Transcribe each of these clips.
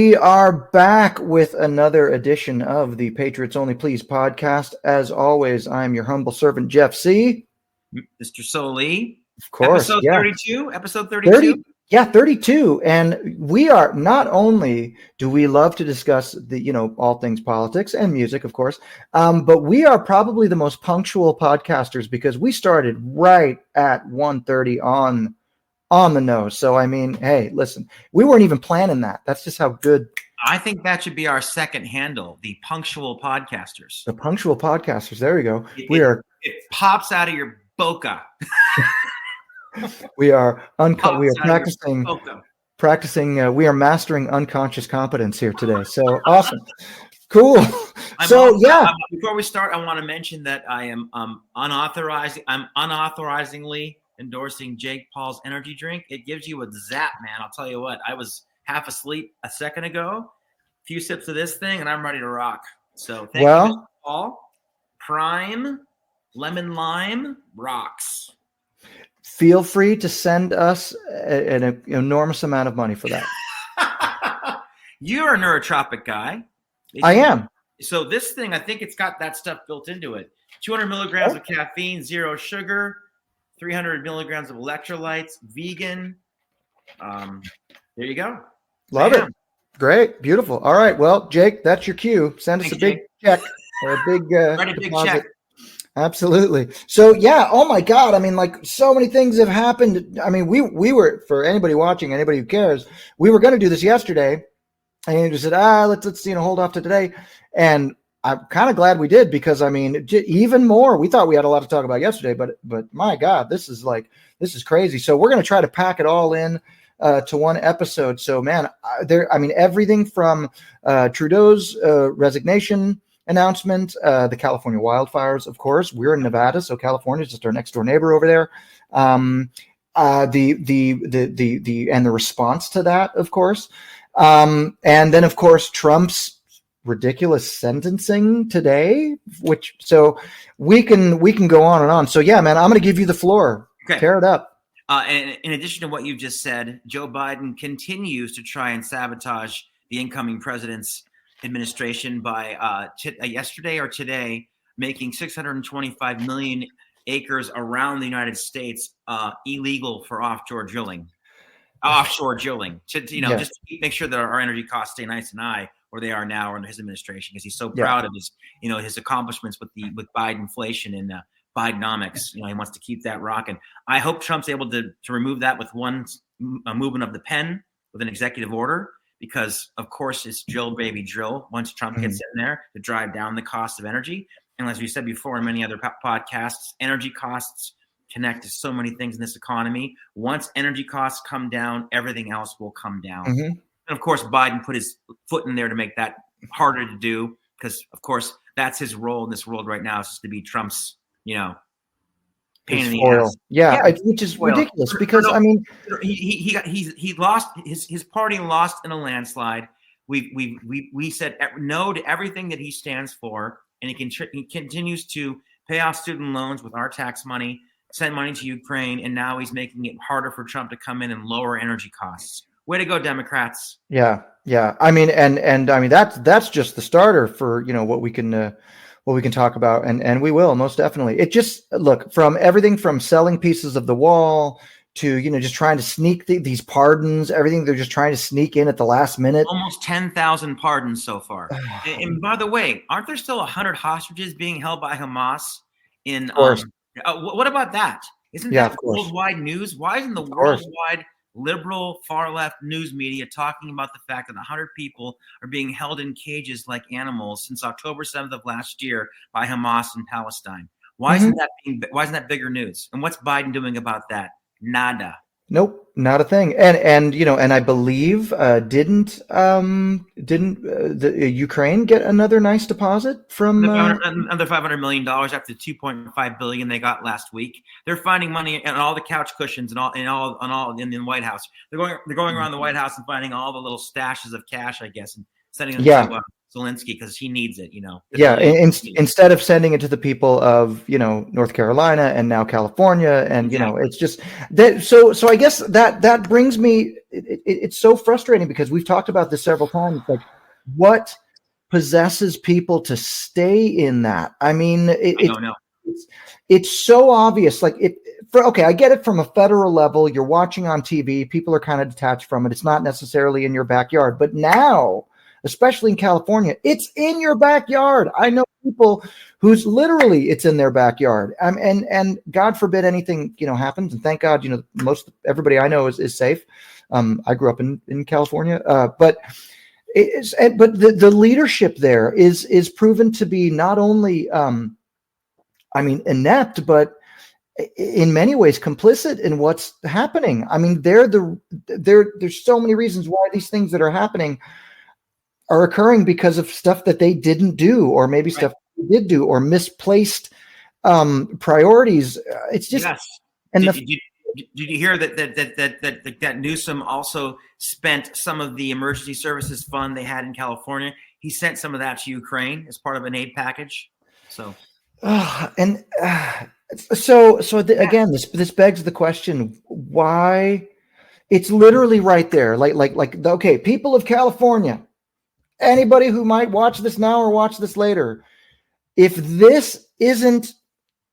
We are back with another edition of the Patriots Only Please podcast. As always, I'm your humble servant, Jeff C. Mr. SOLI. Of course. Episode yeah. 32? Episode 32? 30, yeah, 32. And we are, not only do we love to discuss all things politics and music, of course, but we are probably the most punctual podcasters because we started right at 1:30 on the nose. So, I mean, hey, listen, we weren't even planning that. That's just how good. I think that should be our second handle, the punctual podcasters. The punctual podcasters. There we go. It pops out of your boca. We are practicing. We are mastering unconscious competence here today. So awesome. Cool. Before we start, I want to mention that I am unauthorizingly endorsing Jake Paul's energy drink. It gives you a zap, man. I'll tell you what, I was half asleep a second ago, a few sips of this thing, and I'm ready to rock. So thank you, Mr. Paul. Prime lemon lime rocks. Feel free to send us an enormous amount of money for that. You're a neurotropic guy. I am. So this thing, I think it's got that stuff built into it. 200 milligrams of caffeine, 0 sugar, 300 milligrams of electrolytes, vegan. There you go. Love it. Great. Beautiful. All right. Well, Jake, that's your cue. Send us a big check or a big deposit. Check. Absolutely. So, yeah. Oh, my God. I mean, like, so many things have happened. I mean, we were, for anybody watching, anybody who cares, we were going to do this yesterday. And you just said, let's hold off to today. And I'm kind of glad we did because, I mean, even more, we thought we had a lot to talk about yesterday, but my God, this is crazy. So we're going to try to pack it all in to one episode. So, man, everything from Trudeau's resignation announcement, the California wildfires, of course. We're in Nevada, so California is just our next door neighbor over there. The response to that, of course. And then, of course, Trump's ridiculous sentencing today, so we can go on and on. So yeah, man, I'm going to give you the floor. Okay. Tear it up. And in addition to what you just said, Joe Biden continues to try and sabotage the incoming president's administration by yesterday or today making 625 million acres around the United States illegal for offshore drilling to just to make sure that our energy costs stay nice and high where they are now under his administration, because he's so proud of his accomplishments with Biden inflation and Bidenomics. He wants to keep that rocking. I hope Trump's able to remove that with one movement of the pen with an executive order, because of course it's drill baby drill once Trump gets in there to drive down the cost of energy. And as we said before in many other podcasts, energy costs connect to so many things in this economy. Once energy costs come down, everything else will come down. And of course, Biden put his foot in there to make that harder to do, because of course that's his role in this world right now, is just to be Trump's, pain in the ass. Yeah, which is ridiculous because I mean, he lost his party lost in a landslide. We said no to everything that he stands for, and he continues to pay off student loans with our tax money, send money to Ukraine, and now he's making it harder for Trump to come in and lower energy costs. Way to go, Democrats. Yeah. I mean, and I mean, that's just the starter for, what we can talk about. And we will most definitely. It just, look, from everything from selling pieces of the wall to, just trying to sneak these pardons, everything they're just trying to sneak in at the last minute. Almost 10,000 pardons so far. And by the way, aren't there still 100 hostages being held by Hamas in, what about that? Isn't that worldwide news? Why isn't the worldwide liberal far-left news media talking about the fact that 100 people are being held in cages like animals since October 7th of last year by Hamas in Palestine? Why isn't that bigger news? And what's Biden doing about that? Nada. Nope, not a thing. And I believe didn't the Ukraine get another nice deposit from another $500 million after the $2.5 billion they got last week? They're finding money on all the couch cushions and all in the White House. They're going around the White House and finding all the little stashes of cash, I guess, and sending them Zelensky because he needs it, Yeah, instead of sending it to the people of, North Carolina and now California, and it's just that. So I guess that brings me. It's so frustrating because we've talked about this several times. Like, what possesses people to stay in that? I mean, I don't know. It's so obvious. Like okay, I get it from a federal level. You're watching on TV. People are kind of detached from it. It's not necessarily in your backyard, but now, especially in California, it's in your backyard. I know people who's literally it's in their backyard. And God forbid anything, happens. And thank God, most everybody I know is safe. I grew up in California, but the leadership there is proven to be not only, inept, but in many ways complicit in what's happening. I mean, there's so many reasons why these things that are happening are occurring because of stuff that they didn't do, or maybe stuff they did do, or misplaced priorities. It's just. Yes. And did you hear that Newsom also spent some of the emergency services fund they had in California? He sent some of that to Ukraine as part of an aid package. So. Again, this begs the question: why? It's literally right there. Okay, people of California, anybody who might watch this now or watch this later, if this isn't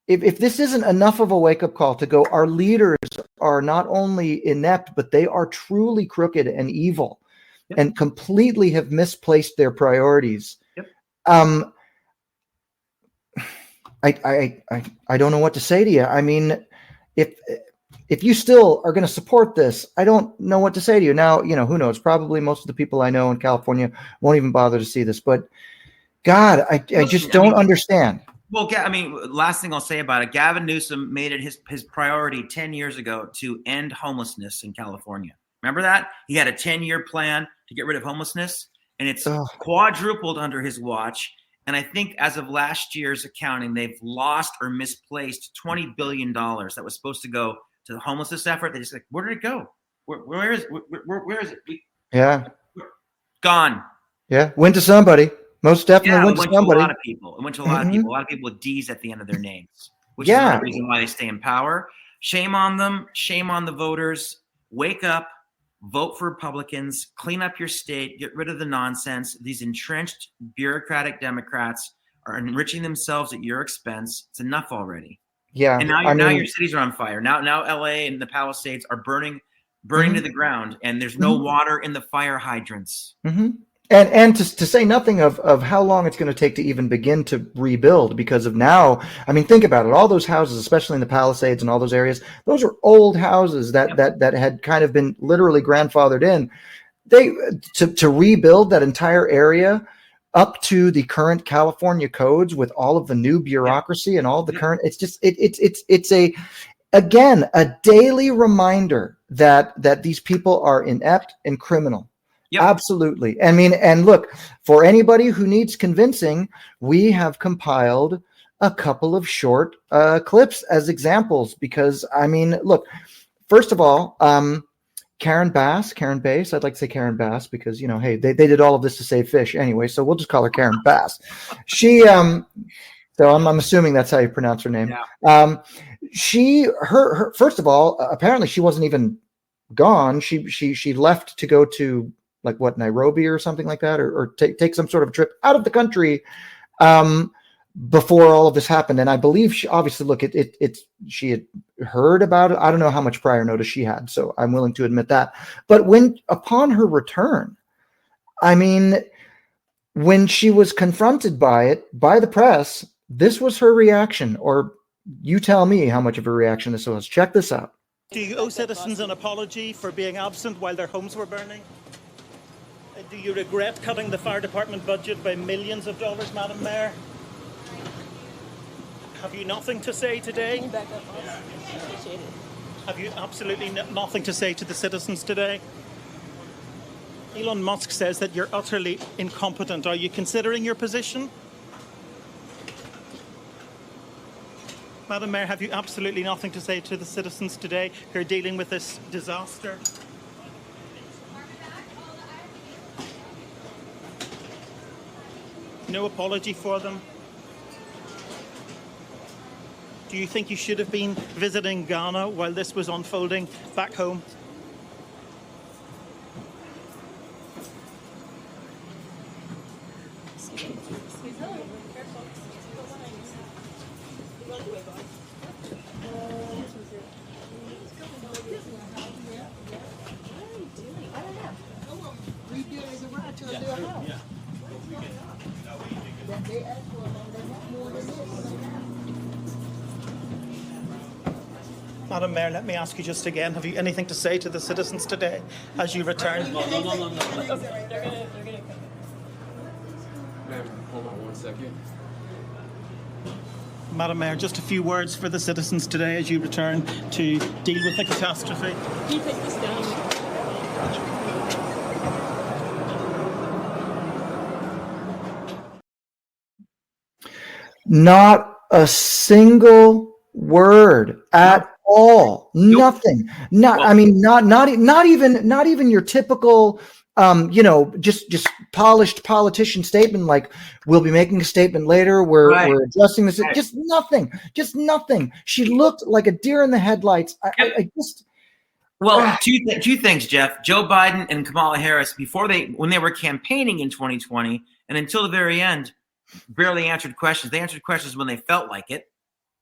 enough of a wake-up call to go, our leaders are not only inept, but they are truly crooked and evil, and completely have misplaced their priorities. I don't know what to say to you. I mean, if you still are going to support this, I don't know what to say to you. Now, who knows? Probably most of the people I know in California won't even bother to see this. But God, I just don't understand. Well, last thing I'll say about it, Gavin Newsom made it his priority 10 years ago to end homelessness in California. Remember that? He had a 10-year plan to get rid of homelessness, and it's quadrupled under his watch. And I think as of last year's accounting, they've lost or misplaced $20 billion that was supposed to go to the homelessness effort. They just where did it go? Where is it? Gone. Yeah, went to somebody. Most definitely went to somebody. A lot of people. It went to a lot of people. A lot of people with D's at the end of their names, which is another reason why they stay in power. Shame on them. Shame on the voters. Wake up. Vote for Republicans, clean up your state, get rid of the nonsense. These entrenched bureaucratic Democrats are enriching themselves at your expense. It's enough already. Yeah. And now your cities are on fire. Now LA and the Palisades are burning to the ground, and there's no water in the fire hydrants. Mm-hmm. And to say nothing of how long it's going to take to even begin to rebuild, because of now, think about it. All those houses, especially in the Palisades and all those areas, those are old houses that had kind of been literally grandfathered in. To rebuild that entire area up to the current California codes with all of the new bureaucracy and all the current, it's a daily reminder that these people are inept and criminal. Yep. Absolutely. And look, for anybody who needs convincing, we have compiled a couple of short clips as examples, because look, first of all, Karen Bass, I'd like to say Karen Bass because, hey, they did all of this to save fish anyway, so we'll just call her Karen Bass. She, so I'm assuming that's how you pronounce her name. Yeah. Her first of all, apparently she wasn't even gone. She left to go to Nairobi or something like that, or take some sort of trip out of the country before all of this happened. And I believe she obviously, look, she had heard about it. I don't know how much prior notice she had, so I'm willing to admit that. But upon her return, when she was confronted by the press, this was her reaction. Or you tell me how much of a reaction this was. Check this out. Do you owe citizens an apology for being absent while their homes were burning? Do you regret cutting the fire department budget by millions of dollars, Madam Mayor? Have you nothing to say today? Can you back up? Appreciate it. Have you absolutely nothing to say to the citizens today? Elon Musk says that you're utterly incompetent. Are you considering your position? Madam Mayor, have you absolutely nothing to say to the citizens today who are dealing with this disaster? No apology for them? Do you think you should have been visiting Ghana while this was unfolding back home? Madam Mayor, let me ask you just again, have you anything to say to the citizens today as you return? No. They're gonna Ma'am, hold on 1 second. Madam Mayor, just a few words for the citizens today as you return to deal with the catastrophe. Can you take this down? Not a single word at all. Nothing. I mean, not even your typical, just polished politician statement. Like, we'll be making a statement later. We're addressing this. Right. Just nothing. She looked like a deer in the headlights. Well, two things, Jeff. Joe Biden and Kamala Harris, when they were campaigning in 2020 and until the very end, barely answered questions. They answered questions when they felt like it.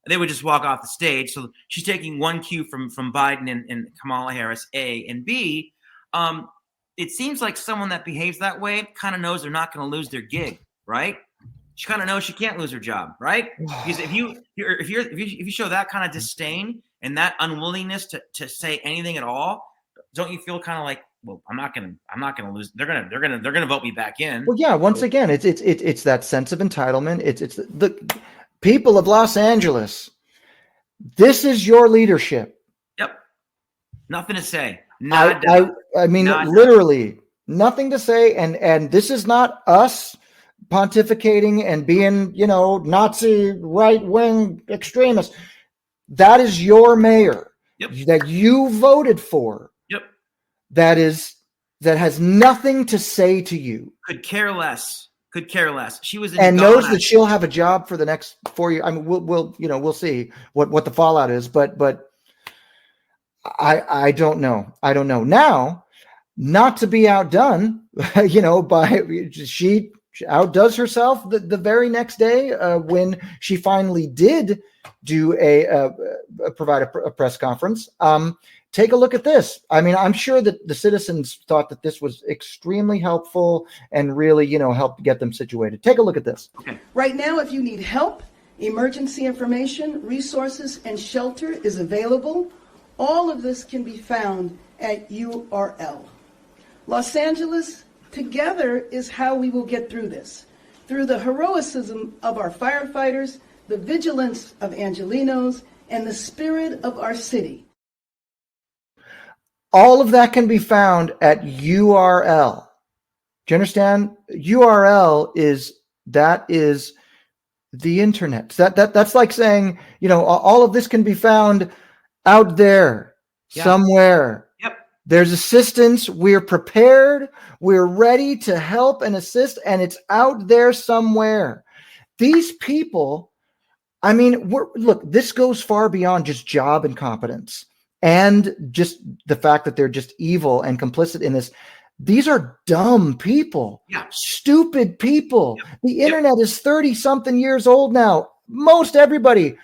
They would just walk off the stage. So she's taking one cue from Biden and Kamala Harris, A, and B. It seems like someone that behaves that way kind of knows they're not going to lose their gig, right? She kind of knows she can't lose her job, right? Because if you show that kind of disdain and that unwillingness to say anything at all, don't you feel kind of like, well, I'm not gonna lose. They're gonna vote me back in. Well, yeah. Once again, it's that sense of entitlement. It's the people of Los Angeles. This is your leadership. Yep. Nothing to say. I mean, literally nothing to say. And this is not us pontificating and being, Nazi right-wing extremists. That is your mayor that you voted for. Yep. That has nothing to say to you. Could care less. She was in and Ghana. Knows that she'll have a job for the next 4 years. I mean, we'll see what the fallout is, but I don't know. Now, not to be outdone, she outdoes herself the very next day when she finally did do provide a press conference. Take a look at this. I mean, I'm sure that the citizens thought that this was extremely helpful and really, helped get them situated. Take a look at this. Okay. Right now, if you need help, emergency information, resources, and shelter is available. All of this can be found at URL. Los Angeles, together is how we will get through this. Through the heroism of our firefighters, the vigilance of Angelenos, and the spirit of our city. All of that can be found at URL. Do you understand? URL is the internet. That's like saying, all of this can be found out there somewhere. Yep. There's assistance. We're prepared. We're ready to help and assist, and it's out there somewhere. These people, I mean, look, this goes far beyond just job incompetence and just the fact that they're just evil and complicit in this. These are dumb people, stupid people. Yep. The internet is 30-something years old now. Most everybody.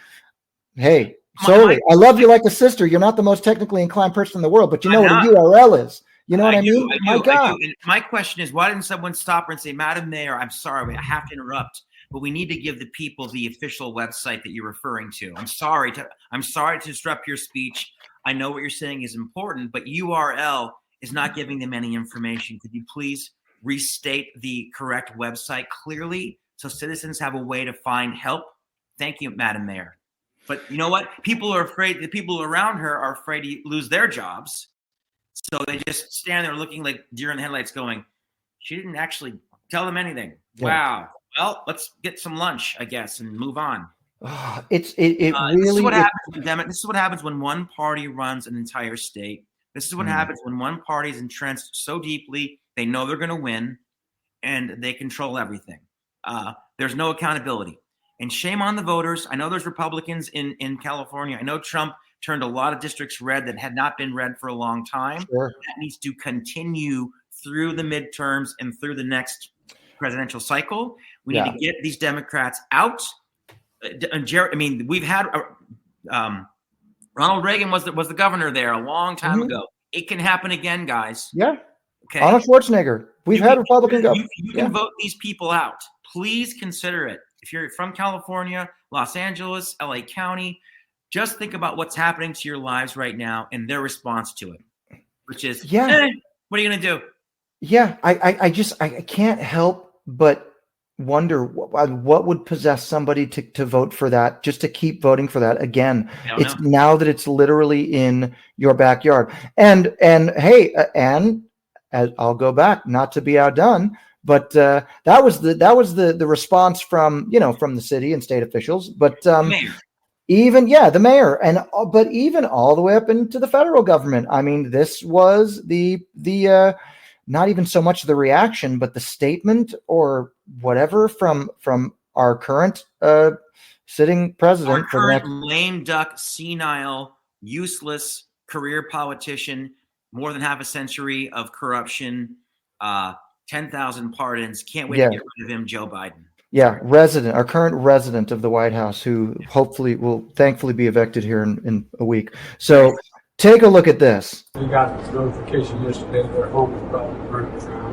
Hey, SOLI, I love you like a sister. You're not the most technically inclined person in the world, but you know what a URL is. You know what I mean? My God. And my question is, why didn't someone stop her and say, Madam Mayor, I'm sorry, I have to interrupt, but we need to give the people the official website that you're referring to. I'm sorry to disrupt your speech. I know what you're saying is important, but URL is not giving them any information. Could you please restate the correct website clearly so citizens have a way to find help? Thank you, Madam Mayor. But you know what? People are afraid. The people around her are afraid to lose their jobs. So they just stand there looking like deer in the headlights going, she didn't actually tell them anything. Yeah. Wow. Well, let's get some lunch, I guess, and move on. This is what happens when one party runs an entire state. This is what happens when one party is entrenched so deeply, they know they're going to win, and they control everything. there's no accountability. And shame on the voters. I know there's Republicans in California. I know Trump turned a lot of districts red that had not been red for a long time. Sure. That needs to continue through the midterms and through the next presidential cycle. We need to get these Democrats out. We've had Ronald Reagan was the governor there a long time ago. It can happen again, guys. Yeah. Okay. Arnold Schwarzenegger. We've had Republican governors. You can vote these people out. Please consider it. If you're from California, Los Angeles, LA County, just think about what's happening to your lives right now and their response to it, which is, what are you going to do? Yeah, I can't help but wonder what would possess somebody to vote for that, just to keep voting for that again. It's now that it's literally in your backyard. And hey, I'll go back, not to be outdone, but that was the response from the city and state officials, but even the mayor, but even all the way up into the federal government. I mean, this was the not even so much the reaction, but the statement or whatever from our current sitting president, our current lame duck, senile, useless career politician, more than half a century of corruption, 10,000 pardons. Can't wait to get rid of him, Joe Biden. Yeah, our current resident of the White House, who hopefully will thankfully be evicted here in a week. So take a look at this. We got this notification yesterday that their home was about to burn down.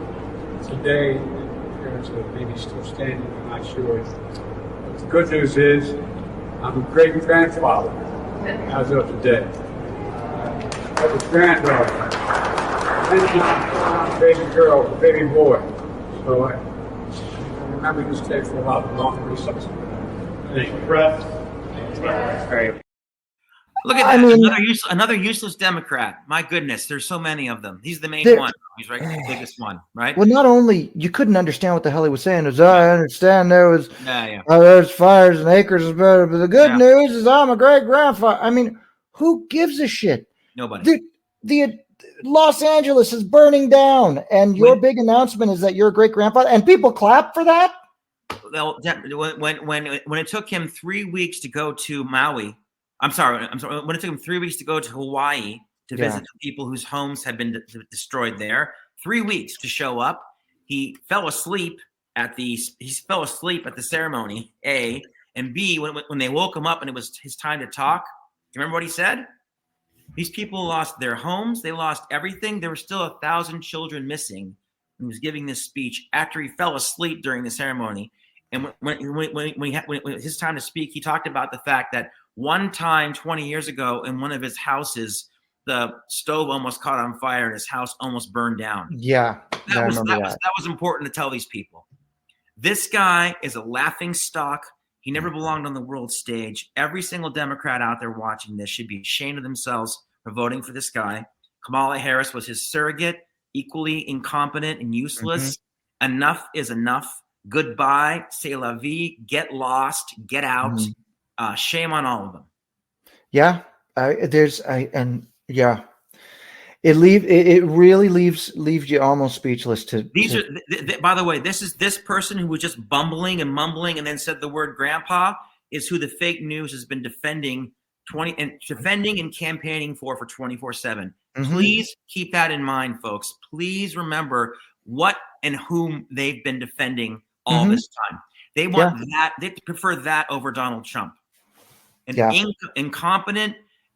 Today, the parents are maybe still standing, I'm not sure. But the good news is, I'm a great-grandfather as of today. I have a granddaughter, a baby girl, a baby boy. So I remember this day for a while, long research. Look at that. Another useless Democrat. My goodness, there's so many of them. He's the main one. He's the biggest one, right? Well, not only you couldn't understand what the hell he was saying. I understand there was there's fires and acres, but the good news is I'm a great grandfather. I mean, who gives a shit? Nobody. The Los Angeles is burning down, and your big announcement is that you're a great grandfather, and people clap for that. Well, when it took him 3 weeks to go to Maui. I'm sorry. When it took him 3 weeks to go to Hawaii to visit the people whose homes had been destroyed there, 3 weeks to show up. He fell asleep at the ceremony. A and B. When they woke him up and it was his time to talk, do you remember what he said? These people lost their homes. They lost everything. There were still 1,000 children missing. He was giving this speech after he fell asleep during the ceremony. And when his time to speak, he talked about the fact that one time 20 years ago in one of his houses, the stove almost caught on fire and his house almost burned down. Yeah. That was important to tell these people. This guy is a laughing stock. He never belonged on the world stage. Every single Democrat out there watching this should be ashamed of themselves for voting for this guy. Kamala Harris was his surrogate, equally incompetent and useless. Enough is enough. Goodbye. C'est la vie. Get lost. Get out. Shame on all of them. Yeah. It really leaves you almost speechless. By the way, this person who was just bumbling and mumbling and then said the word grandpa is who the fake news has been defending and campaigning for 24/7. Please keep that in mind, folks. Please remember what and whom they've been defending all this time. They want that. They prefer that over Donald Trump. An incompetent,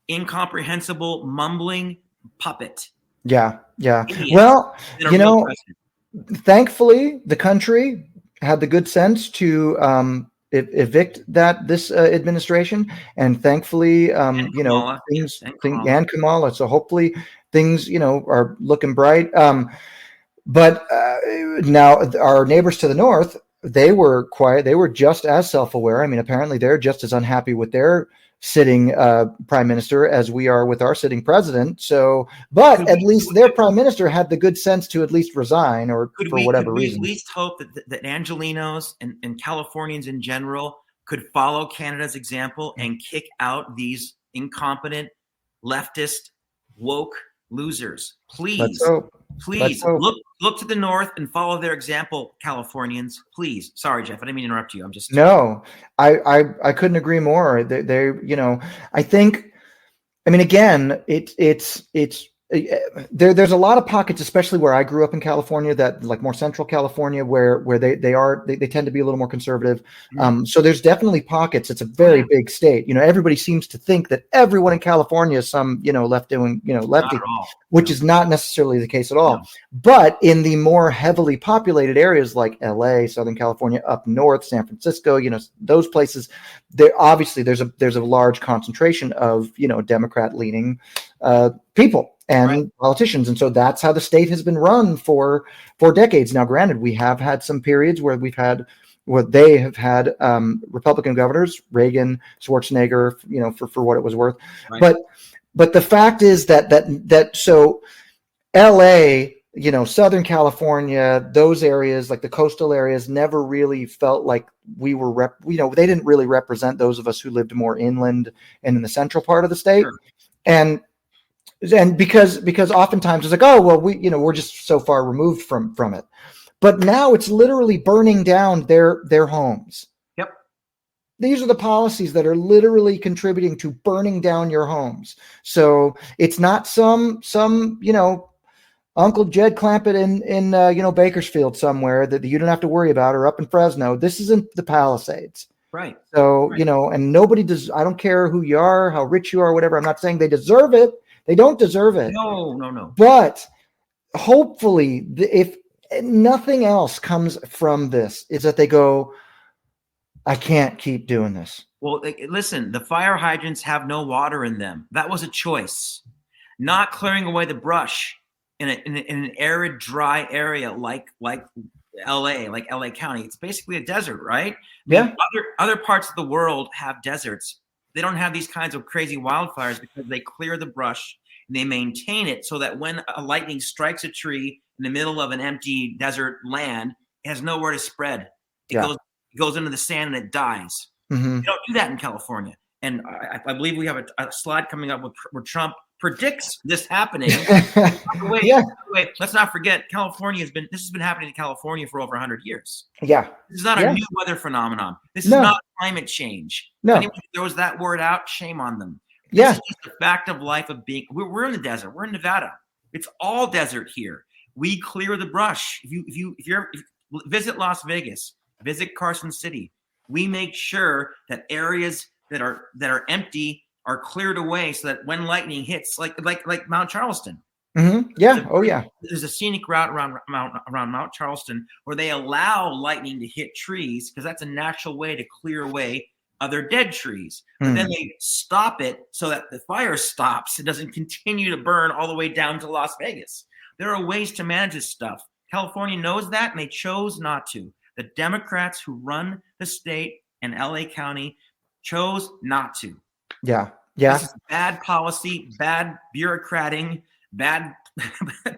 incomprehensible, mumbling puppet. Yeah. Idiot. Well, thankfully, the country had the good sense to evict this administration, and thankfully, Kamala. And Kamala. So hopefully, things are looking bright. But now our neighbors to the north, they were quiet. They were just as self-aware. I mean, apparently, they're just as unhappy with their sitting prime minister as we are with our sitting president. So, but at least their prime minister had the good sense to at least resign, or for whatever reason. Could we at least hope that Angelenos and Californians in general could follow Canada's example and kick out these incompetent, leftist, woke losers? Please, look to the north and follow their example, Californians. Please. Sorry, Jeff. I didn't mean to interrupt you. I'm just No, I couldn't agree more. They I think, I mean, again, there's a lot of pockets, especially where I grew up in California, that like more central California, where they tend to be a little more conservative. So there's definitely pockets. It's a very big state. Everybody seems to think that everyone in California is some lefty, which is not necessarily the case at all. No. But in the more heavily populated areas like LA, Southern California, up north, San Francisco, those places, obviously there's a large concentration of Democrat leaning people and politicians. And so that's how the state has been run for decades. Now, granted, we have had some periods where they have had Republican governors, Reagan, Schwarzenegger, for what it was worth. Right. But the fact is that so LA, Southern California, those areas, like the coastal areas, never really felt like we were they didn't really represent those of us who lived more inland and in the central part of the state. Sure. And because oftentimes it's like, oh, well, we're just so far removed from it. But now it's literally burning down their homes. Yep. These are the policies that are literally contributing to burning down your homes. So it's not some Uncle Jed Clampett in Bakersfield somewhere that you don't have to worry about, or up in Fresno. This isn't the Palisades. Right. So, and nobody does. I don't care who you are, how rich you are, whatever. I'm not saying they deserve it. They don't deserve it. No. But hopefully, if nothing else comes from this, is that they go, I can't keep doing this. Well, listen, the fire hydrants have no water in them. That was a choice. Not clearing away the brush in an arid, dry area like LA, like LA County. It's basically a desert, right? Yeah. Other parts of the world have deserts. They don't have these kinds of crazy wildfires because they clear the brush and they maintain it so that when a lightning strikes a tree in the middle of an empty desert land, it has nowhere to spread. It goes into the sand and it dies. Mm-hmm. You don't do that in California. And I believe we have a slide coming up where Trump predicts this happening. Wait, let's not forget, this has been happening in California for over 100 years. Yeah. This is not a new weather phenomenon. This is not climate change. No. Anyone who throws that word out, shame on them. This is just a fact of life of being, we're in the desert. We're in Nevada. It's all desert here. We clear the brush. If you visit Las Vegas, visit Carson City, we make sure that areas that are empty are cleared away so that when lightning hits, like Mount Charleston. Mm-hmm. Yeah. There's a scenic route around Mount Charleston where they allow lightning to hit trees because that's a natural way to clear away other dead trees. But then they stop it so that the fire stops. It doesn't continue to burn all the way down to Las Vegas. There are ways to manage this stuff. California knows that, and they chose not to. The Democrats who run the state and LA County chose not to. Yeah. This is bad policy, bad bureaucrating, bad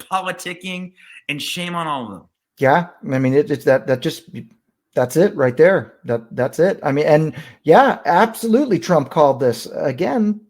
politicking, and shame on all of them. Yeah. I mean, it's that's it right there. That's it. I mean, and absolutely. Trump called this again.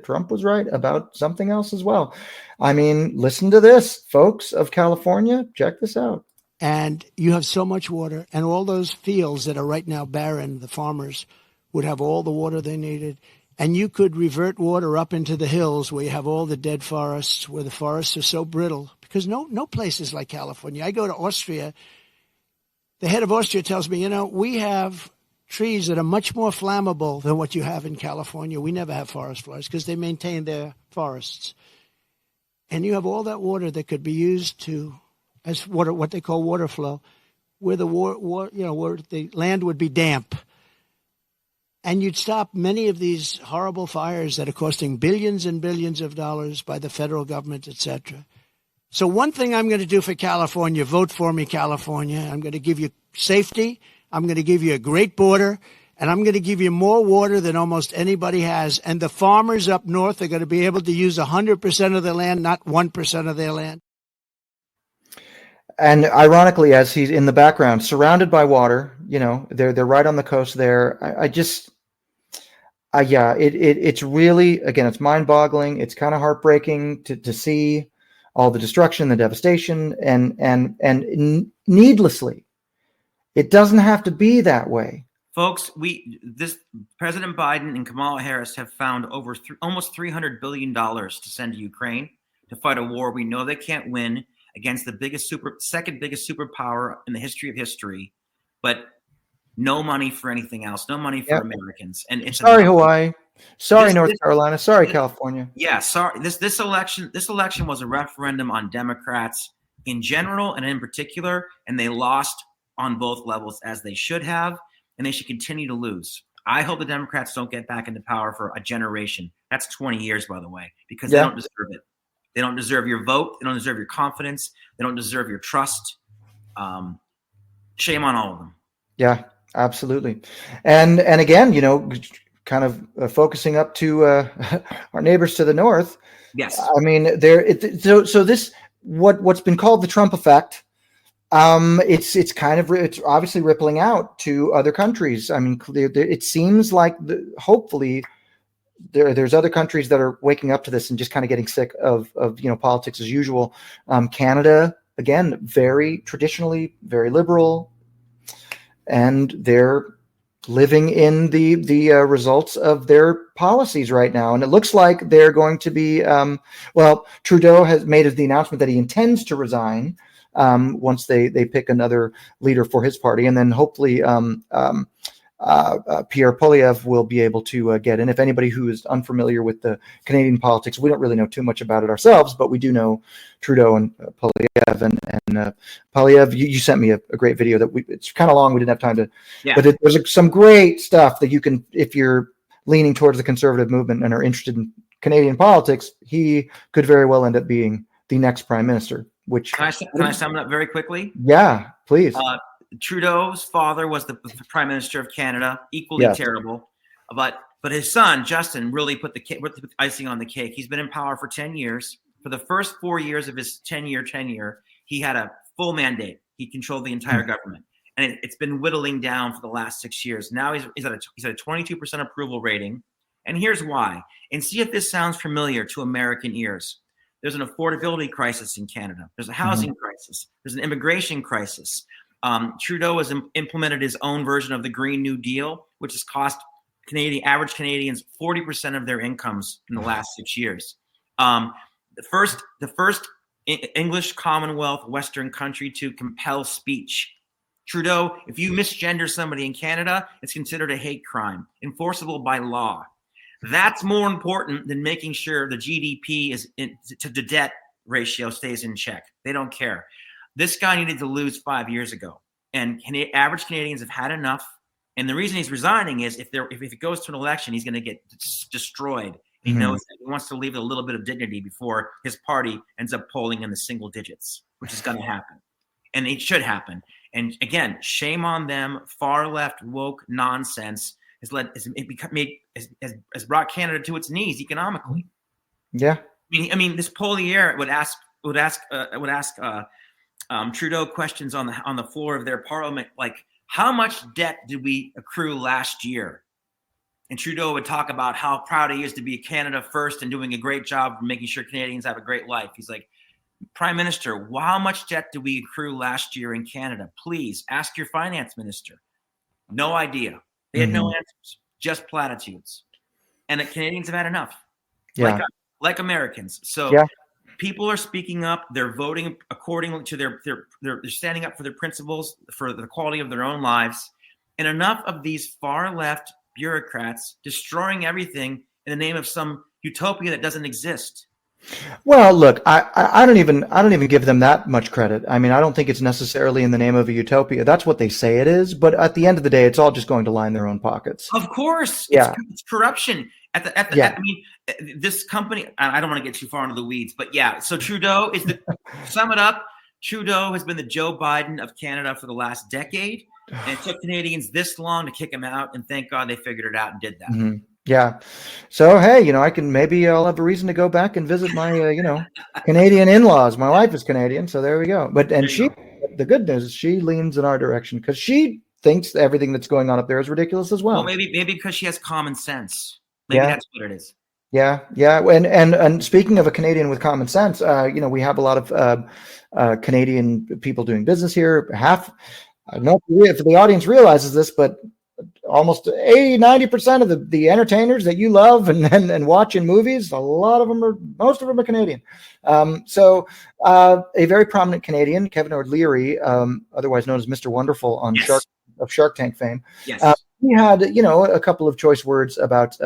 Trump was right about something else as well. I mean, listen to this, folks of California. Check this out. And you have so much water, and all those fields that are right now barren, the farmers would have all the water they needed. And you could revert water up into the hills where you have all the dead forests, where the forests are so brittle. Because no place is like California. I go to Austria. The head of Austria tells me, we have trees that are much more flammable than what you have in California. We never have forest fires because they maintain their forests. And you have all that water that could be used as water, what they call water flow, where where the land would be damp. And you'd stop many of these horrible fires that are costing billions and billions of dollars by the federal government, etc. So one thing I'm going to do for California, vote for me, California. I'm going to give you safety. I'm going to give you a great border. And I'm going to give you more water than almost anybody has. And the farmers up north are going to be able to use 100% of their land, not 1% of their land. And ironically, as he's in the background, surrounded by water, they're right on the coast there. It's really, again, it's mind-boggling. It's kind of heartbreaking to see. all the destruction, the devastation, and needlessly. It doesn't have to be that way. Folks, President Biden and Kamala Harris have found almost $300 billion to send to Ukraine to fight a war we know they can't win against the second biggest superpower in the history of history, but no money for anything else, no money for Americans. And it's sorry, Hawaii. Sorry, North Carolina. Sorry, California. Yeah, sorry. This election was a referendum on Democrats in general and in particular, and they lost on both levels as they should have, and they should continue to lose. I hope the Democrats don't get back into power for a generation. That's 20 years, by the way, because they don't deserve it. They don't deserve your vote. They don't deserve your confidence. They don't deserve your trust. Shame on all of them. Yeah, absolutely. And again, kind of focusing up to our neighbors to the north. Yes. I mean, so this what's been called the Trump effect. It's obviously rippling out to other countries. I mean, it seems like hopefully there's other countries that are waking up to this and just kind of getting sick of politics as usual. Canada, again, very traditionally very liberal, and they're living in the results of their policies right now. And it looks like they're going to be, Trudeau has made the announcement that he intends to resign once they pick another leader for his party. And then hopefully Pierre Poilievre will be able to get in. If anybody who is unfamiliar with the Canadian politics, we don't really know too much about it ourselves, but we do know Trudeau and Poilievre. And Poilievre, you sent me a great video it's kind of long. We didn't have time to, but there's some great stuff that you can, if you're leaning towards the conservative movement and are interested in Canadian politics, he could very well end up being the next prime minister. Which can I sum it up very quickly? Yeah, please. Trudeau's father was the Prime Minister of Canada, equally terrible. But his son, Justin, really put the icing on the cake. He's been in power for 10 years. For the first 4 years of his 10-year tenure, he had a full mandate. He controlled the entire government. And it's been whittling down for the last 6 years. Now he's at a 22% approval rating. And here's why. And see if this sounds familiar to American ears. There's an affordability crisis in Canada. There's a housing crisis. There's an immigration crisis. Trudeau has implemented his own version of the Green New Deal, which has cost average Canadians 40% of their incomes in the last 6 years. The first English Commonwealth Western country to compel speech. Trudeau, if you misgender somebody in Canada, it's considered a hate crime, enforceable by law. That's more important than making sure the GDP to the debt ratio stays in check. They don't care. This guy needed to lose 5 years ago, and average Canadians have had enough. And the reason he's resigning is if it goes to an election, he's going to get destroyed. He knows that he wants to leave a little bit of dignity before his party ends up polling in the single digits, which is going to happen, and it should happen. And again, shame on them. Far left woke nonsense has brought Canada to its knees economically. Yeah, I mean, this Poilievre would ask Trudeau questions on the floor of their parliament, like, how much debt did we accrue last year? And Trudeau would talk about how proud he is to be Canada first and doing a great job of making sure Canadians have a great life. He's like, Prime Minister, how much debt did we accrue last year in Canada? Please ask your finance minister. No idea. They had no answers, just platitudes. And the Canadians have had enough, like Americans. So people are speaking up. They're voting according to they're standing up for their principles, for the quality of their own lives. And enough of these far left bureaucrats destroying everything in the name of some utopia that doesn't exist. Well, look, I don't even give them that much credit. I mean, I don't think it's necessarily in the name of a utopia. That's what they say it is, but at the end of the day, it's all just going to line their own pockets. Of course, it's corruption. I mean, this company. I don't want to get too far into the weeds, but so Trudeau is sum it up. Trudeau has been the Joe Biden of Canada for the last decade, and it took Canadians this long to kick him out, and thank God they figured it out and did that. Mm-hmm. Yeah. So, hey, I'll have a reason to go back and visit my, Canadian in-laws. My wife is Canadian. So there we go. The good news is she leans in our direction because she thinks everything that's going on up there is ridiculous as well. Well, maybe because she has common sense. Maybe that's what it is. Yeah, yeah, and speaking of a Canadian with common sense, we have a lot of Canadian people doing business here. I don't know if the audience realizes this, but almost 80-90% of the entertainers that you love and watch in movies, most of them are Canadian. So a very prominent Canadian, Kevin O'Leary, otherwise known as Mr. Wonderful on Yes. Shark Tank fame. Yes. He had, a couple of choice words about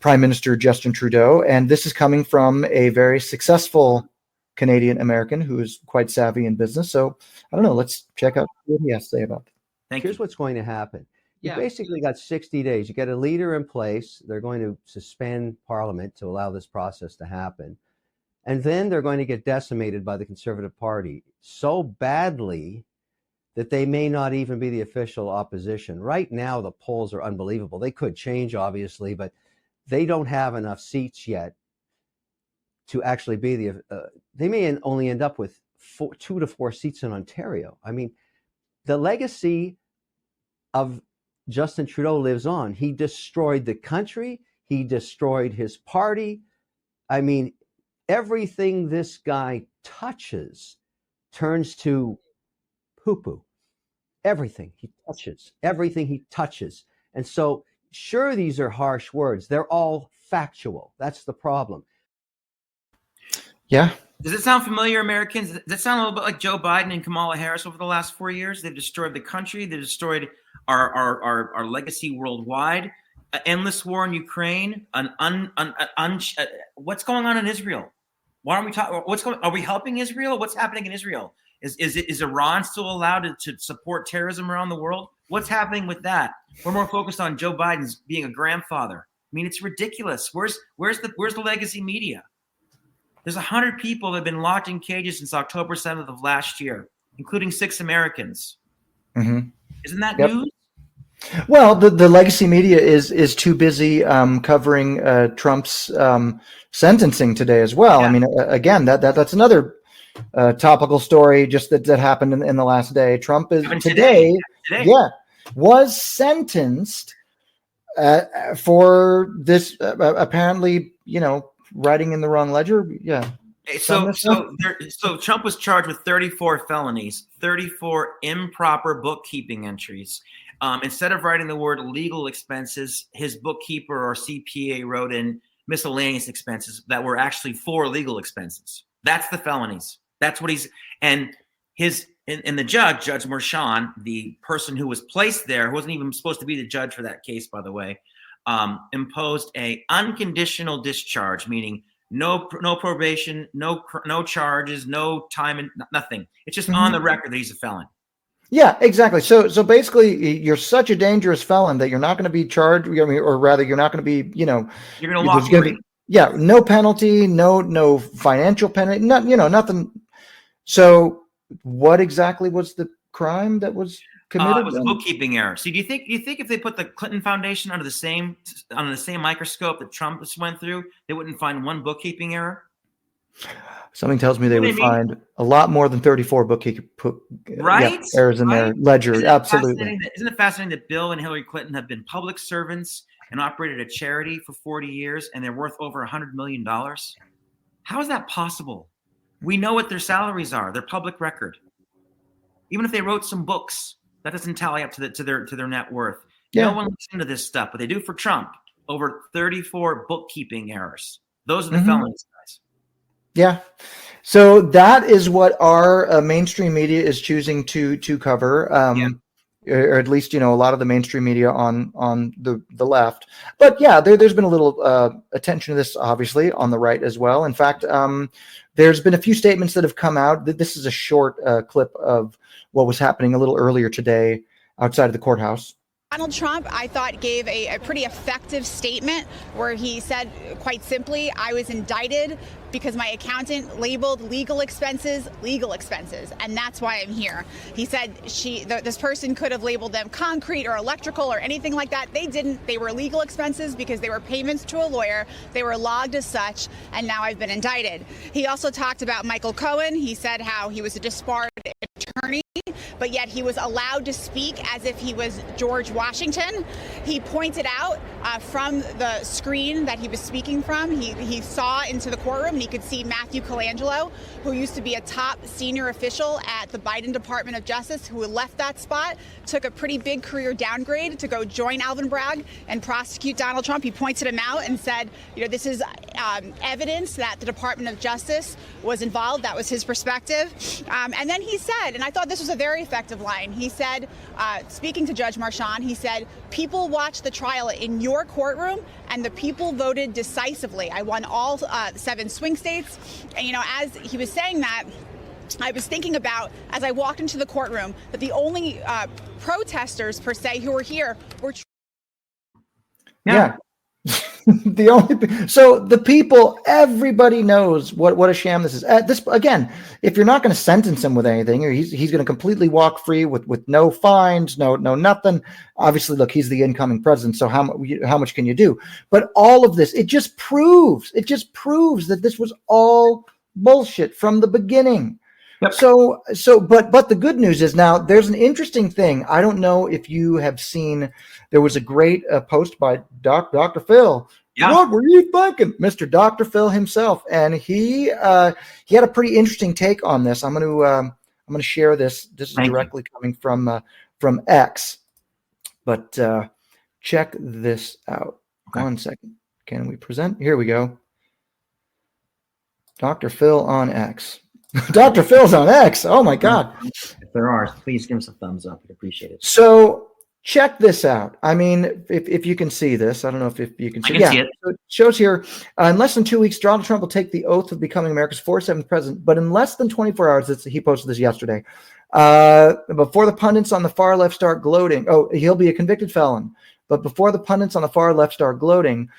Prime Minister Justin Trudeau, and this is coming from a very successful Canadian American who is quite savvy in business. So I don't know. Let's check out what he has to say about it. Here's what's going to happen. You Yeah. basically got 60 days. You get a leader in place. They're going to suspend Parliament to allow this process to happen. And then they're going to get decimated by the Conservative Party so badly that they may not even be the official opposition. Right now, the polls are unbelievable. They could change, obviously, but they don't have enough seats yet to actually be they may only end up with 2 to 4 seats in Ontario. I mean, the legacy of Justin Trudeau lives on. He destroyed the country. He destroyed his party. I mean, everything this guy touches turns to poo-poo. Everything he touches. And so, sure, these are harsh words. They're all factual. That's the problem. Yeah. Does it sound familiar, Americans? Does it sound a little bit like Joe Biden and Kamala Harris over the last 4 years? They've destroyed the country. They've destroyed our legacy worldwide. Endless war in Ukraine. What's going on in Israel? Why aren't we talking? Are we helping Israel? What's happening in Israel? Is Iran still allowed to support terrorism around the world? What's happening with that? We're more focused on Joe Biden's being a grandfather. I mean, it's ridiculous. Where's the legacy media? There's 100 people that have been locked in cages since October 7th of last year, including 6 Americans. Mm-hmm. Isn't that news? Well, the legacy media is too busy covering Trump's sentencing today as well. Yeah. I mean, again, that's another topical story just that happened in the last day. Trump is today. Was sentenced for this apparently, writing in the wrong ledger. Yeah. So Trump was charged with 34 felonies, 34 improper bookkeeping entries. Instead of writing the word legal expenses, his bookkeeper or CPA wrote in miscellaneous expenses that were actually for legal expenses. That's the felonies. That's what and the judge, Judge Merchan, the person who was placed there, who wasn't even supposed to be the judge for that case, by the way, imposed a unconditional discharge, meaning no probation, no charges, no time, and nothing. It's just on the record that he's a felon. Yeah, exactly. So basically, you're such a dangerous felon that you're not going to be charged, or rather, you're not going to be, you're going to walk free. Yeah, no penalty, no financial penalty, nothing. So, what exactly was the crime that was committed? It was a bookkeeping error. See, do you think if they put the Clinton Foundation under the same microscope that Trump just went through, they wouldn't find one bookkeeping error? Something tells me they would find a lot more than 34 bookkeeping errors in their ledger. Absolutely. Isn't it fascinating that Bill and Hillary Clinton have been public servants and operated a charity for 40 years, and they're worth over $100 million? How is that possible? We know what their salaries are. They're public record. Even if they wrote some books, that doesn't tally up to their net worth. Yeah. No one looks into this stuff, but they do for Trump. Over 34 bookkeeping errors. Those are the felonies, guys. Yeah. So that is what our mainstream media is choosing to cover. Or at least, a lot of the mainstream media on the left. But yeah, there's been a little attention to this, obviously, on the right as well. In fact, there's been a few statements that have come out. This is a short clip of what was happening a little earlier today outside of the courthouse. Donald Trump, I thought, gave a pretty effective statement where he said, quite simply, I was indicted because my accountant labeled legal expenses, and that's why I'm here. He said this person could have labeled them concrete or electrical or anything like that. They didn't. They were legal expenses because they were payments to a lawyer. They were logged as such, and now I've been indicted. He also talked about Michael Cohen. He said how he was a disbarred attorney, but yet he was allowed to speak as if he was George Washington. He pointed out from the screen that he was speaking from, he saw into the courtroom and he could see Matthew Colangelo, who used to be a top senior official at the Biden Department of Justice, who left that spot, took a pretty big career downgrade to go join Alvin Bragg and prosecute Donald Trump. He pointed him out and said, this is evidence that the Department of Justice was involved. That was his perspective. And then he said, and I thought this was a very effective line, he said, speaking to Judge Marchand, he said, people watched the trial in your courtroom and the people voted decisively. I won all 7 swing states. And, as he was saying that, I was thinking about, as I walked into the courtroom, that the only protesters, per se, who were here were... Yeah. So the people, everybody knows what a sham this is. This again, if you're not going to sentence him with anything, or he's going to completely walk free with no fines, no nothing. Obviously, look, he's the incoming president, so how much can you do? But all of this, it just proves that this was all bullshit from the beginning. Yep. But the good news is now there's an interesting thing. I don't know if you have seen, there was a great post by Dr. Phil. Yeah. What were you thinking? Mr. Dr. Phil himself. And he had a pretty interesting take on this. I'm going to share this. This is directly coming from X, but check this out. Okay. 1 second. Can we present? Here we go. Dr. Phil on X. Dr. Phil's on X. Oh my God. If there are, please give us a thumbs up. I'd appreciate it. So check this out. I mean, if you can see this, I don't know if you can see, I can see it. So it shows here, in less than 2 weeks, Donald Trump will take the oath of becoming America's 47th president, but in less than 24 hours, he posted this yesterday, before the pundits on the far left start gloating, he'll be a convicted felon, but before the pundits on the far left start gloating,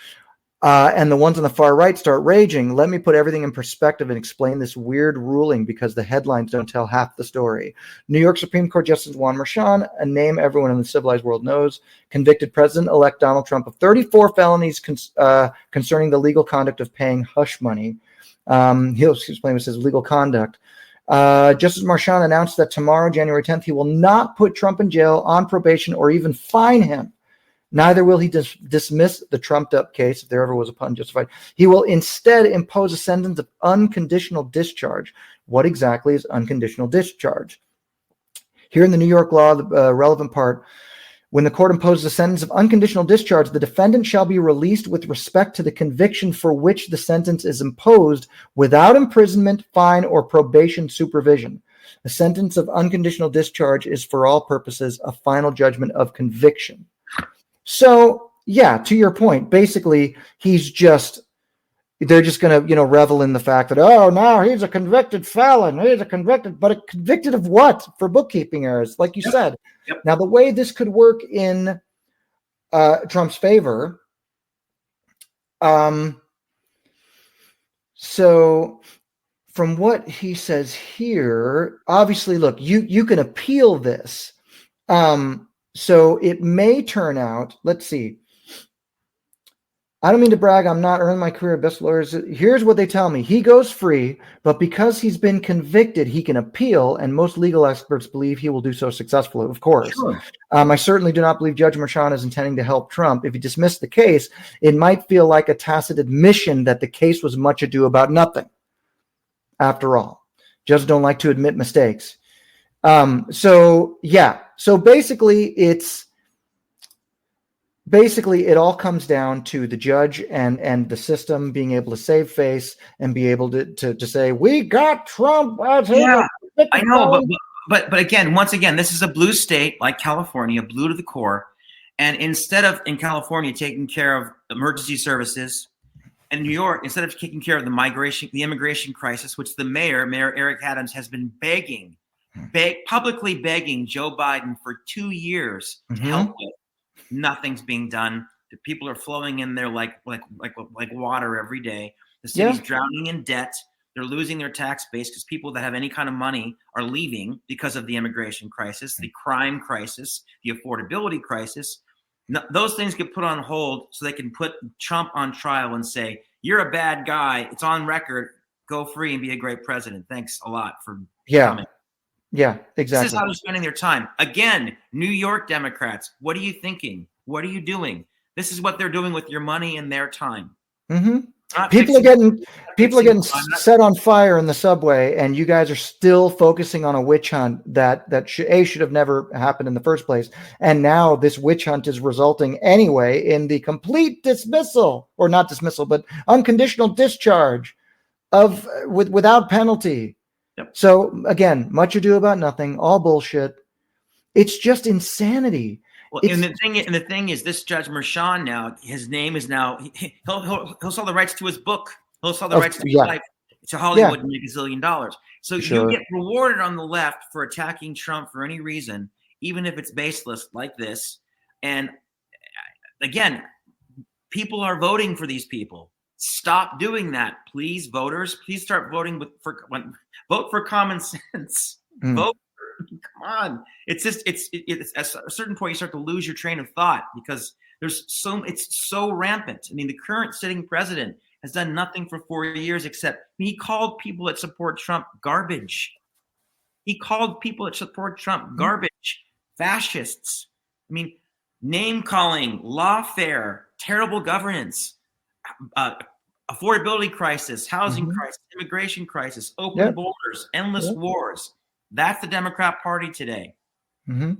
and the ones on the far right start raging, let me put everything in perspective and explain this weird ruling because the headlines don't tell half the story. New York Supreme Court Justice Juan Merchan, a name everyone in the civilized world knows, convicted President-elect Donald Trump of 34 felonies concerning the legal conduct of paying hush money. He'll explain what says legal conduct. Justice Merchan announced that tomorrow, January 10th, he will not put Trump in jail, on probation, or even fine him. Neither will he dismiss the trumped-up case, if there ever was a pun justified. He will instead impose a sentence of unconditional discharge. What exactly is unconditional discharge? Here in the New York law, the relevant part, when the court imposes a sentence of unconditional discharge, the defendant shall be released with respect to the conviction for which the sentence is imposed without imprisonment, fine, or probation supervision. A sentence of unconditional discharge is, for all purposes, a final judgment of conviction. So, yeah, to your point, basically, they're just going to, revel in the fact that, now he's a convicted felon. But convicted of what? For bookkeeping errors, like you said. Yep. Now, the way this could work in Trump's favor, so from what he says here, obviously, look, you can appeal this. So it may turn out, let's see. I don't mean to brag. I'm not earning my career best lawyers. Here's what they tell me. He goes free, but because he's been convicted, he can appeal, and most legal experts believe he will do so successfully, of course. Sure. I certainly do not believe Judge Merchan is intending to help Trump. If he dismissed the case, it might feel like a tacit admission that the case was much ado about nothing. After all, judges don't like to admit mistakes. So basically it all comes down to the judge and the system being able to save face and be able to say, we got Trump. Yeah, I know, but again, once again, this is a blue state like California, blue to the core. And instead of in California taking care of emergency services, in New York, instead of taking care of the immigration crisis, which the Mayor Eric Adams has been publicly begging Joe Biden for 2 years to help with. Nothing's being done. The people are flowing in there like water every day. The city's drowning in debt. They're losing their tax base because people that have any kind of money are leaving because of the immigration crisis, the crime crisis, the affordability crisis. Those things get put on hold so they can put Trump on trial and say, you're a bad guy. It's on record. Go free and be a great president. Thanks a lot for coming. Yeah, exactly. This is how they're spending their time. Again, New York Democrats, what are you thinking? What are you doing? This is what they're doing with your money and their time. Mm-hmm. People are getting set on fire in the subway, and you guys are still focusing on a witch hunt that should have never happened in the first place. And now this witch hunt is resulting anyway in the complete dismissal, or not dismissal, but unconditional discharge of without penalty. Yep. So again, much ado about nothing, all bullshit. It's just insanity. Well, and the thing is, this Judge Merchan now, his name is now, he'll sell the rights to his book. He'll sell the rights to his life to Hollywood and make $1 zillion. So you get rewarded on the left for attacking Trump for any reason, even if it's baseless like this. And again, people are voting for these people. Stop doing that, please, voters. Please start voting vote for common sense. Vote. Come on. It's just it's at a certain point you start to lose your train of thought because it's so rampant. I mean, the current sitting president has done nothing for 4 years except he called people that support Trump garbage. He called people that support Trump garbage, fascists. I mean, name calling, lawfare, terrible governance, affordability crisis, housing crisis, immigration crisis, open borders, endless wars. That's the Democrat Party today. Mm-hmm.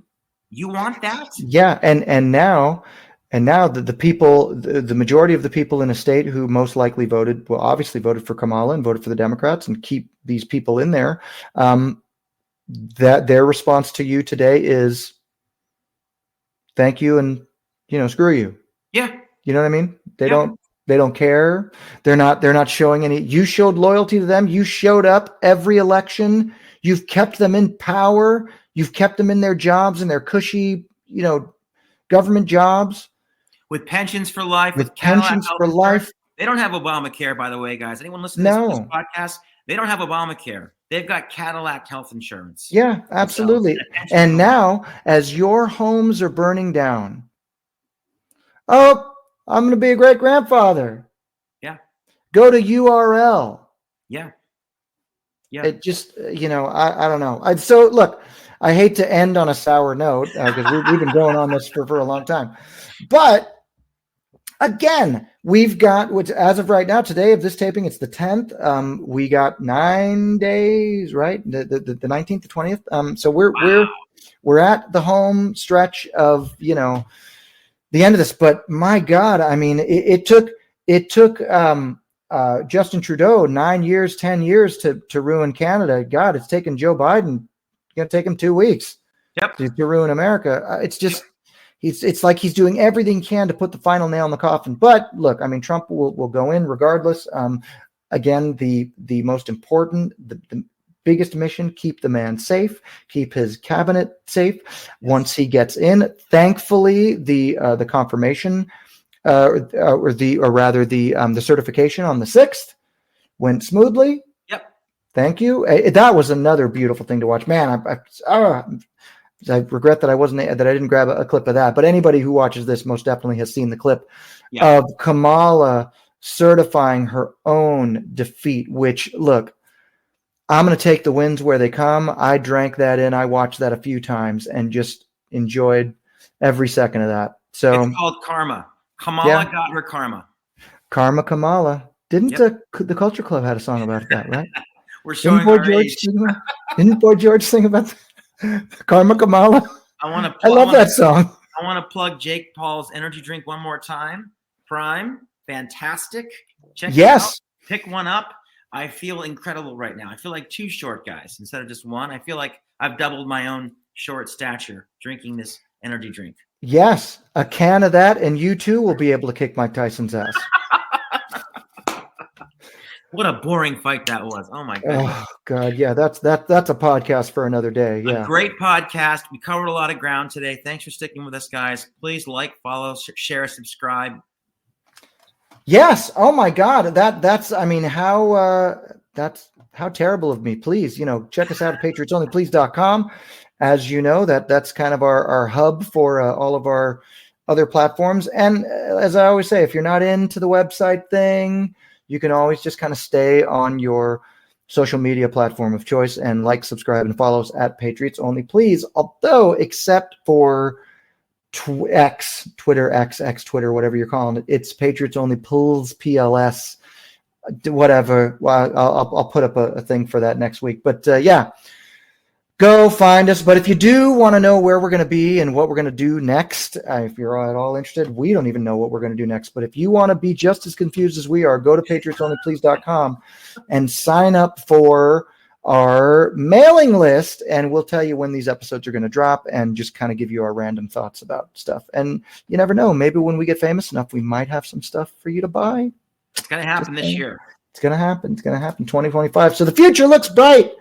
You want that? Yeah, and now the people, the majority of the people in a state who most likely obviously voted for Kamala and voted for the Democrats and keep these people in there. That their response to you today is thank you and screw you. Yeah, you know what I mean. They don't care. They're not showing any. You showed loyalty to them. You showed up every election. You've kept them in power. You've kept them in their jobs and their cushy, government jobs. With pensions for life. With pensions for life. They don't have Obamacare, by the way, guys. Anyone listening to this podcast? They don't have Obamacare. They've got Cadillac health insurance. Yeah, absolutely. And now, as your homes are burning down, I'm going to be a great grandfather. Yeah. Go to URL. Yeah. Yeah. It just, I don't know. So look, I hate to end on a sour note because we've been going on this for a long time. But again, we've got, which as of right now, today of this taping, it's the 10th. We got 9 days, right? The 19th, the 20th. So we're at the home stretch of, the end of this. But my God, I mean, it took Justin Trudeau 9 years, 10 years to ruin Canada. God, it's taken Joe Biden. It's going to take him 2 weeks to ruin America. It's just, it's like he's doing everything he can to put the final nail in the coffin. But look, I mean, Trump will go in regardless. Again, the most important, the biggest mission, keep the man safe, keep his cabinet safe. Once he gets in, thankfully, the confirmation the certification on the 6th went smoothly. Yep. Thank you. That was another beautiful thing to watch. Man, I regret that I didn't grab a clip of that. But anybody who watches this most definitely has seen the clip of Kamala certifying her own defeat. Which, look, I'm going to take the wins where they come. I drank that in. I watched that a few times and just enjoyed every second of that. So it's called karma. Kamala got her karma. Karma Kamala. Didn't the Culture Club had a song about that, right? We're showing our age. Didn't Boy George sing about Karma Kamala? I love that song. I want to plug Jake Paul's energy drink one more time. Prime, fantastic. Check it out. Pick one up. I feel incredible right now. I feel like 2 short guys instead of just one. I feel like I've doubled my own short stature drinking this energy drink. Yes, a can of that, and you too will be able to kick Mike Tyson's ass. What a boring fight that was! Oh my God! Oh God, yeah, that's a podcast for another day. Yeah, a great podcast. We covered a lot of ground today. Thanks for sticking with us, guys. Please like, follow, share, subscribe. Yes. Oh my God, that's. I mean, how terrible of me. Please, check us out at patriotsonlyplease.com. As you know, that's kind of our hub for all of our other platforms. And as I always say, if you're not into the website thing, you can always just kind of stay on your social media platform of choice, and like, subscribe, and follow us at Patriots Only, please. Although, except for Twitter, X, Twitter, whatever you're calling it, it's Patriots Only Pulls, PLS, whatever. Well, I'll put up a thing for that next week. But yeah, go find us. But if you do want to know where we're going to be and what we're going to do next, if you're at all interested, we don't even know what we're going to do next. But if you want to be just as confused as we are, go to patriotsonlyplease.com and sign up for our mailing list, and we'll tell you when these episodes are going to drop and just kind of give you our random thoughts about stuff. And you never know, maybe when we get famous enough, we might have some stuff for you to buy. It's going to happen this year. It's going to happen. It's going to happen 2025. So the future looks bright.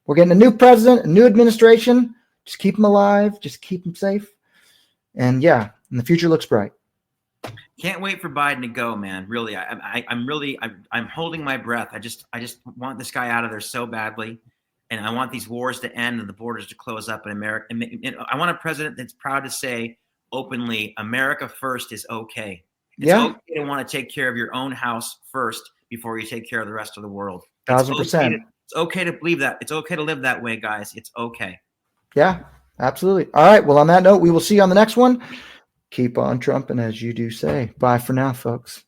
We're getting a new president, a new administration. Just keep them alive. Just keep them safe. And yeah, and the future looks bright. Can't wait for Biden to go, man. Really, I'm holding my breath. I just want this guy out of there so badly, and I want these wars to end and the borders to close up in America. And I want a president that's proud to say openly, America first is okay. It's okay to want to take care of your own house first before you take care of the rest of the world. 1,000%. It's okay to believe that. It's okay to live that way, guys. It's okay. Yeah, absolutely. All right. Well, on that note, we will see you on the next one. Keep on trumping, as you do say. Bye for now, folks.